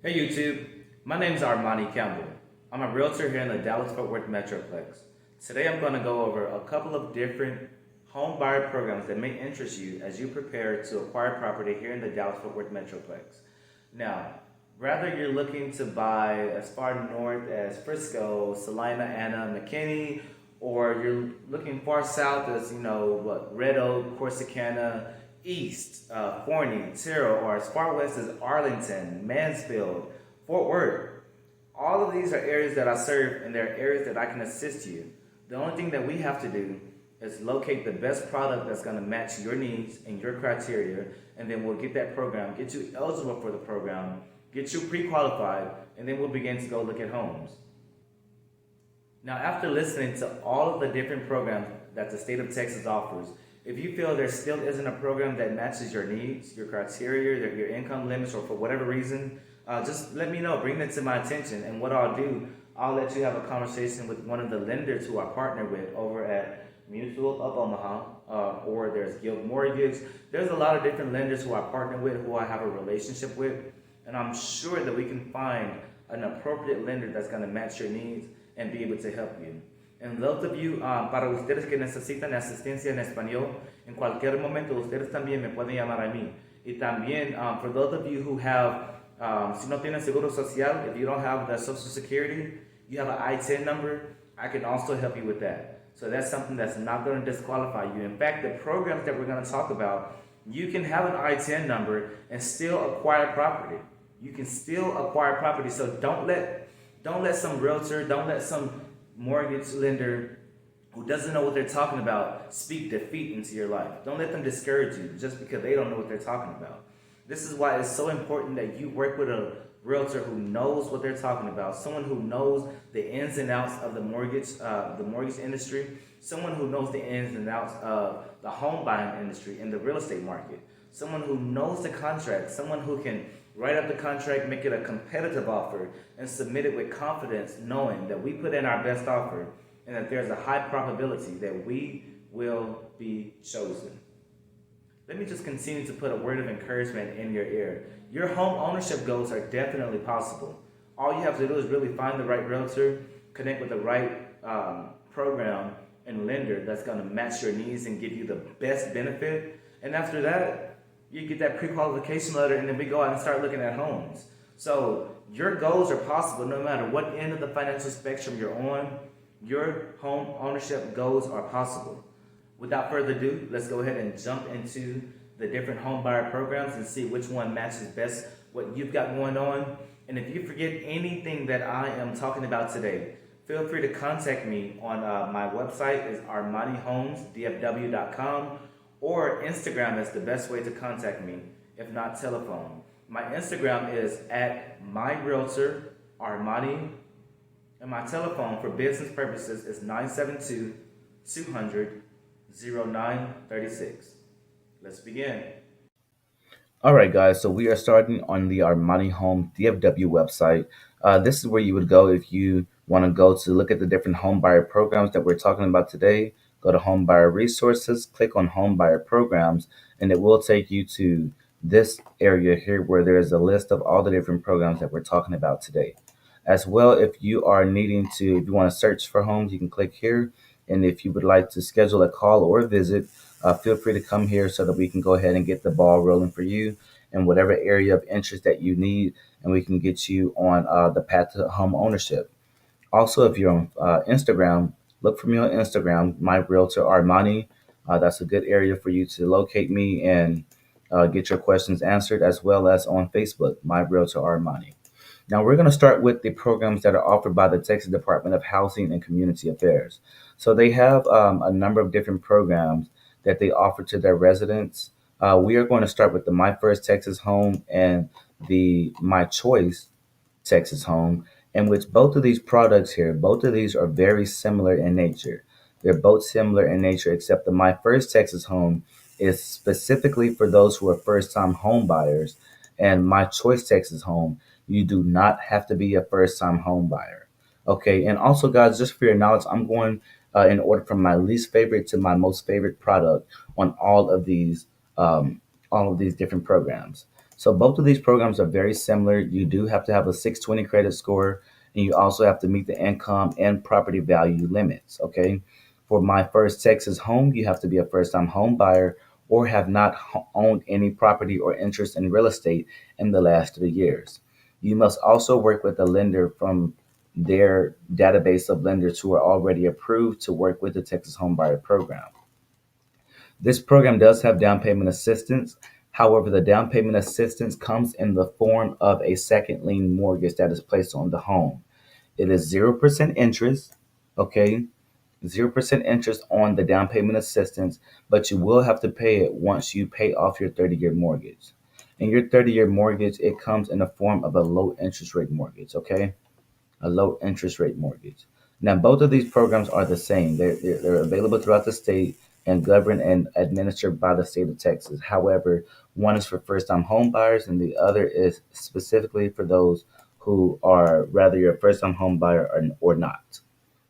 Hey YouTube, my name is Armani Campbell. I'm a realtor here in the Dallas Fort Worth Metroplex. Today I'm going to go over a couple of different home buyer programs that may interest you as you prepare to acquire property here in the Dallas Fort Worth Metroplex. Now, whether you're looking to buy as far north as Frisco, Celina, McKinney, or you're looking far south as, Red Oak, Corsicana, East, Forney, Terrell, or as far west as Arlington, Mansfield, Fort Worth. All of these are areas that I serve and they're areas that I can assist you. The only thing that we have to do is locate the best product that's going to match your needs and your criteria, and then we'll get that program, get you eligible for the program, get you pre-qualified, and then we'll begin to go look at homes. Now, after listening to all of the different programs that the state of Texas offers, if you feel there still isn't a program that matches your needs, your criteria, your income limits, or for whatever reason, just let me know. Bring that to my attention. And what I'll do, I'll let you have a conversation with one of the lenders who I partner with over at Mutual of Omaha, or there's Guild Mortgage. There's a lot of different lenders who I partner with, who I have a relationship with. And I'm sure that we can find an appropriate lender that's going to match your needs and be able to help you. And those of you, para ustedes que necesitan asistencia en español, en cualquier momento ustedes también me pueden llamar a mí. Y también, for those of you who have, si no tienen seguro social, if you don't have the social security, you have an I-10 number, I can also help you with that. So that's something that's not going to disqualify you. In fact, the programs that we're going to talk about, you can have an I-10 number and still acquire property. You can still acquire property. So don't let some realtor, don't let some mortgage lender who doesn't know what they're talking about speak defeat into your life. Don't let them discourage you just because they don't know what they're talking about. This is why it's so important that you work with a realtor who knows what they're talking about, someone who knows the ins and outs of the mortgage industry, someone who knows the ins and outs of the home buying industry and the real estate market, someone who knows the contract, someone who can write up the contract, make it a competitive offer, and submit it with confidence, knowing that we put in our best offer and that there's a high probability that we will be chosen. Let me just continue to put a word of encouragement in your ear. Your home ownership goals are definitely possible. All you have to do is really find the right realtor, connect with the right program and lender that's going to match your needs and give you the best benefit. And after that, you get that pre-qualification letter, and then we go out and start looking at homes. So your goals are possible no matter what end of the financial spectrum you're on. Your home ownership goals are possible. Without further ado, let's go ahead and jump into the different home buyer programs and see which one matches best what you've got going on. And if you forget anything that I am talking about today, feel free to contact me on my website is armanihomesdfw.com, or Instagram is the best way to contact me, if not telephone. My Instagram is at myrealtorarmani, and my telephone for business purposes is 972-200-0936. Let's begin. All right, guys, so we are starting on the Armani Home DFW website. This is where you would go if you want to go to look at the different home buyer programs that we're talking about today. Go to Home Buyer Resources, click on Home Buyer Programs, and it will take you to this area here where there's a list of all the different programs that we're talking about today. As well, if you want to search for homes, you can click here. And if you would like to schedule a call or a visit, feel free to come here so that we can go ahead and get the ball rolling for you in whatever area of interest that you need, and we can get you on the path to home ownership. Also, if you're on Instagram, look for me on Instagram, my realtor Armani. That's a good area for you to locate me and get your questions answered, as well as on Facebook, my realtor Armani. Now, we're going to start with the programs that are offered by the Texas Department of Housing and Community Affairs. So they have a number of different programs that they offer to their residents. We are going to start with the My First Texas Home and the My Choice Texas Home, in which both of these products here, both of these are very similar in nature. They're both similar in nature, except the My First Texas Home is specifically for those who are first-time home buyers, and My Choice Texas Home, you do not have to be a first-time home buyer. Okay, and also, guys, just for your knowledge, I'm going in order from my least favorite to my most favorite product on all of these different programs. So both of these programs are very similar. You do have to have a 620 credit score, and you also have to meet the income and property value limits. Okay. For my first Texas home, you have to be a first time home buyer or have not owned any property or interest in real estate in the last 3 years. You must also work with a lender from their database of lenders who are already approved to work with the Texas Home Buyer Program. This program does have down payment assistance. However, the down payment assistance comes in the form of a second lien mortgage that is placed on the home. It is 0% interest, okay? 0% interest on the down payment assistance, but you will have to pay it once you pay off your 30-year mortgage. And your 30-year mortgage, it comes in the form of a low interest rate mortgage, okay? A low interest rate mortgage. Now, both of these programs are the same. They're available throughout the state and governed and administered by the state of Texas. However, one is for first time home buyers and the other is specifically for those who are rather you're a first time home buyer or not.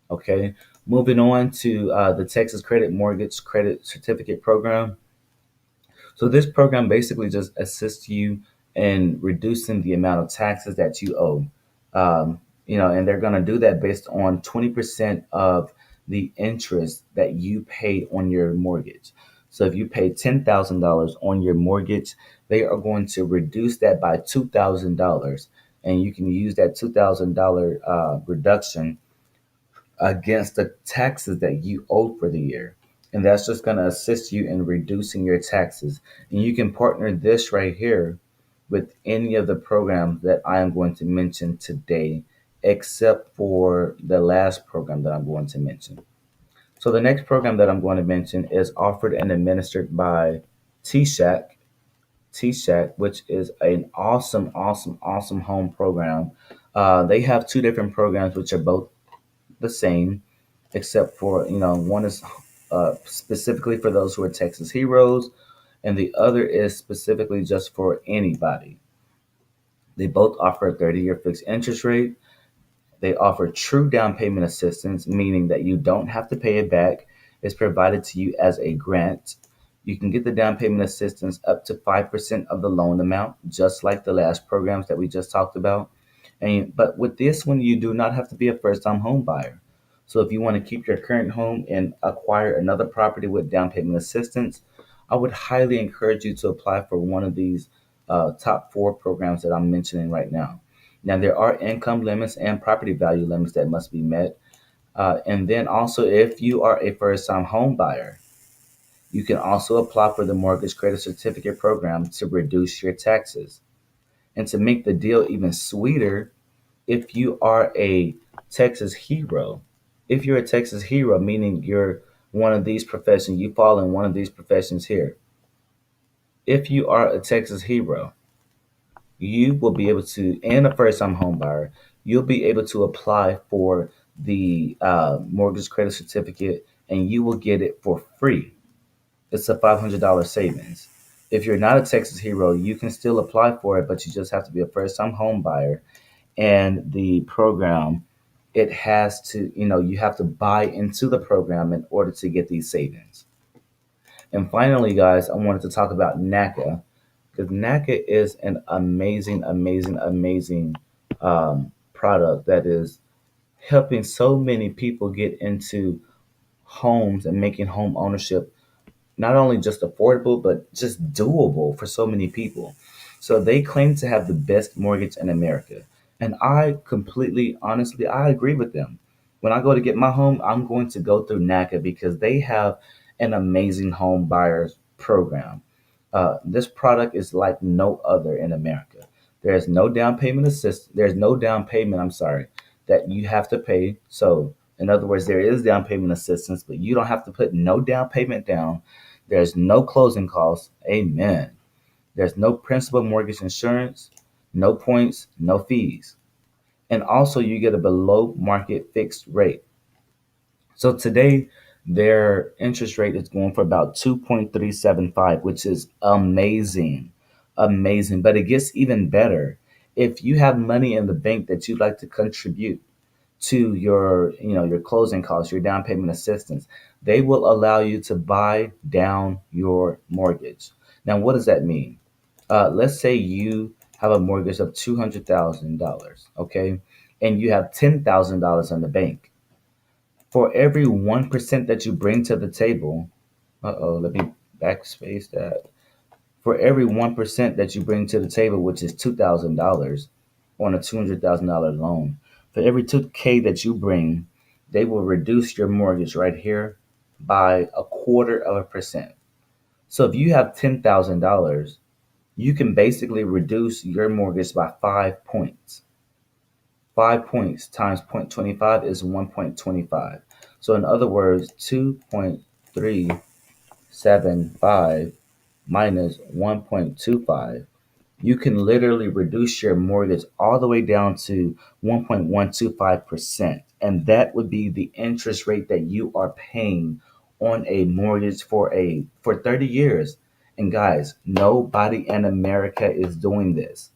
Okay. Moving on to the Texas Credit Mortgage Credit Certificate Program. So this program basically just assists you in reducing the amount of taxes that you owe. And they're going to do that based on 20% of the interest that you pay on your mortgage. So if you pay $10,000 on your mortgage, they are going to reduce that by $2,000, and you can use that $2,000 reduction against the taxes that you owe for the year. And that's just going to assist you in reducing your taxes. And you can partner this right here with any of the programs that I am going to mention today, except for the last program that I'm going to mention. So the next program that I'm going to mention is offered and administered by TSHAC, TSHAC, which is an awesome, awesome, awesome home program. They have two different programs, which are both the same, except for one is specifically for those who are Texas heroes, and the other is specifically just for anybody. They both offer a 30-year fixed interest rate. They offer true down payment assistance, meaning that you don't have to pay it back. It's provided to you as a grant. You can get the down payment assistance up to 5% of the loan amount, just like the last programs that we just talked about. But with this one, you do not have to be a first-time home buyer. So if you want to keep your current home and acquire another property with down payment assistance, I would highly encourage you to apply for one of these top four programs that I'm mentioning right now. Now, there are income limits and property value limits that must be met. And then also, if you are a first-time home buyer, you can also apply for the Mortgage Credit Certificate Program to reduce your taxes. And to make the deal even sweeter, if you are a Texas hero, if you're a Texas hero, meaning you're one of these professions, you fall in one of these professions here. If you are a Texas hero, you will be able to, and a first time home buyer, you'll be able to apply for the mortgage credit certificate and you will get it for free. It's a $500 savings. If you're not a Texas hero, you can still apply for it, but you just have to be a first time home buyer. And the program, it has to, you have to buy into the program in order to get these savings. And finally, guys, I wanted to talk about NACA because NACA is an amazing, amazing, amazing product that is helping so many people get into homes and making home ownership not only just affordable, but just doable for so many people. So they claim to have the best mortgage in America. And I completely, honestly, I agree with them. When I go to get my home, I'm going to go through NACA because they have an amazing home buyers program. This product is like no other in America. There's no down payment There's no down payment, I'm sorry, that you have to pay. So in other words, there is down payment assistance, but you don't have to put no down payment down. There's no closing costs. Amen. There's no principal mortgage insurance, no points, no fees. And also you get a below market fixed rate. So today their interest rate is going for about 2.375, which is amazing. Amazing. But it gets even better. If you have money in the bank that you'd like to contribute to your closing costs, your down payment assistance, they will allow you to buy down your mortgage. Now, what does that mean? Let's say you have a mortgage of $200,000, okay, and you have $10,000 in the bank. For every 1% that you bring to the table, let me backspace that. For every 1% that you bring to the table, which is $2,000 on a $200,000 loan, for every 2K that you bring, they will reduce your mortgage right here by 1/4%. So if you have $10,000, you can basically reduce your mortgage by 5 points. 5 points times 0.25 is 1.25. So in other words, 2.375 minus 1.25, you can literally reduce your mortgage all the way down to 1.125%. And that would be the interest rate that you are paying on a mortgage for 30 years. And guys, nobody in America is doing this.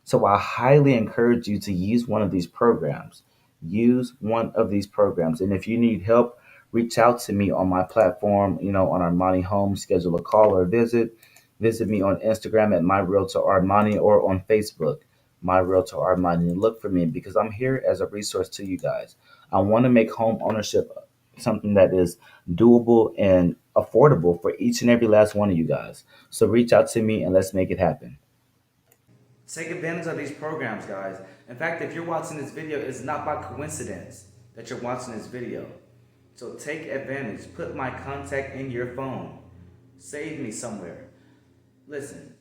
So I highly encourage you to use one of these programs. Use one of these programs. And if you need help, reach out to me on my platform, on Armani Home, schedule a call or visit. Visit me on Instagram at My Realtor Armani or on Facebook, My Realtor Armani. Look for me because I'm here as a resource to you guys. I want to make home ownership something that is doable and affordable for each and every last one of you guys. So reach out to me and let's make it happen. Take advantage of these programs, guys. In fact, if you're watching this video, it's not by coincidence that you're watching this video. So take advantage. Put my contact in your phone. Save me somewhere. Listen,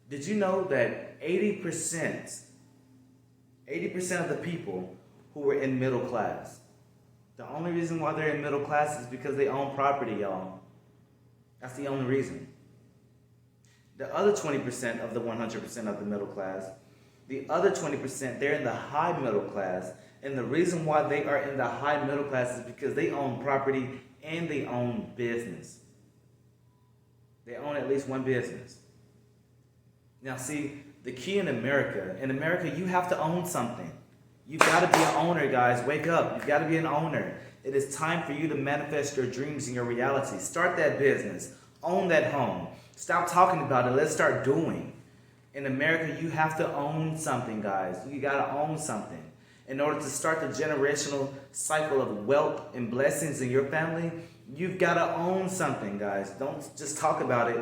did you know that 80% of the people who were in middle class, the only reason why they're in middle class is because they own property, y'all. That's the only reason. The other 20% of the 100% of the middle class, the other 20%, they're in the high middle class. And the reason why they are in the high middle class is because they own property and they own business. They own at least one business. Now see, the key in America, you have to own something. You've got to be an owner, guys. Wake up. You've got to be an owner. It is time for you to manifest your dreams and your reality. Start that business. Own that home. Stop talking about it. Let's start doing. In America, you have to own something, guys. You got to own something. In order to start the generational cycle of wealth and blessings in your family, you've got to own something, guys. Don't just talk about it.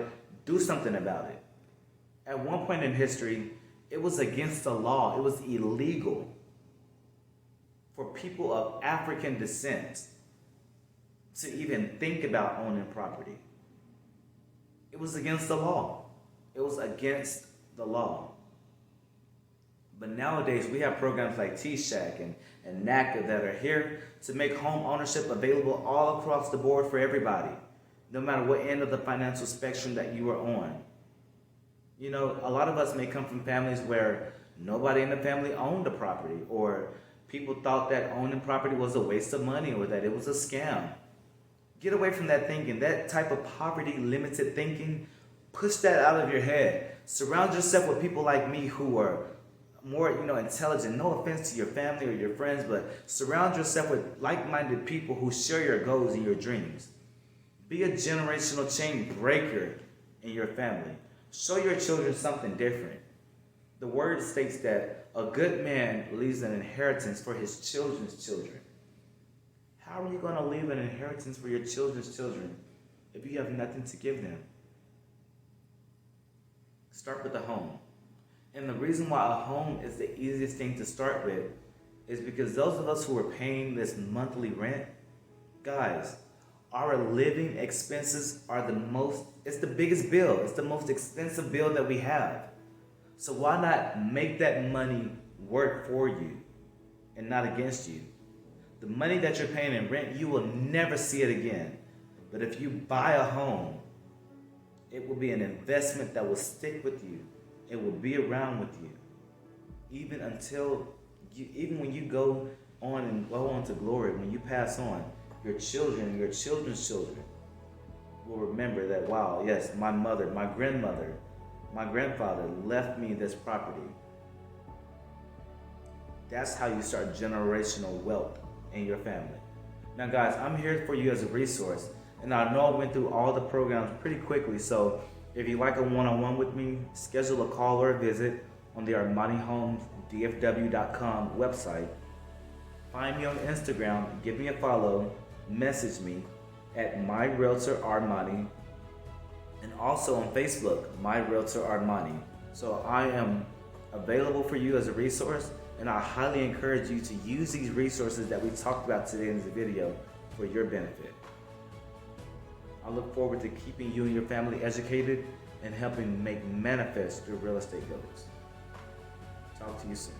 Do something about it. At one point in history, it was against the law. It was illegal for people of African descent to even think about owning property. It was against the law. It was against the law. But nowadays, we have programs like TSHAC and NACA that are here to make home ownership available all across the board for everybody, no matter what end of the financial spectrum that you are on. A lot of us may come from families where nobody in the family owned a property, or people thought that owning property was a waste of money or that it was a scam. Get away from that thinking, that type of poverty-limited thinking. Push that out of your head. Surround yourself with people like me who are more, intelligent. No offense to your family or your friends, but surround yourself with like-minded people who share your goals and your dreams. Be a generational chain breaker in your family. Show your children something different. The word states that a good man leaves an inheritance for his children's children. How are you going to leave an inheritance for your children's children if you have nothing to give them? Start with a home. And the reason why a home is the easiest thing to start with is because those of us who are paying this monthly rent, guys, our living expenses are it's the biggest bill. It's the most expensive bill that we have. So why not make that money work for you and not against you? The money that you're paying in rent, you will never see it again. But if you buy a home, it will be an investment that will stick with you. It will be around with you. Even when you go on to glory, when you pass on, your children and your children's children will remember that, wow, yes, my mother, my grandmother, my grandfather left me this property. That's how you start generational wealth in your family. Now, guys, I'm here for you as a resource. And I know I went through all the programs pretty quickly, so If you'd like a one-on-one with me, schedule a call or a visit on the ArmaniHomesDFW.com website. Find me on Instagram, give me a follow, message me at MyRealtorArmani, and also on Facebook, MyRealtorArmani. So I am available for you as a resource, and I highly encourage you to use these resources that we talked about today in this video for your benefit. I look forward to keeping you and your family educated and helping make manifest your real estate goals. Talk to you soon.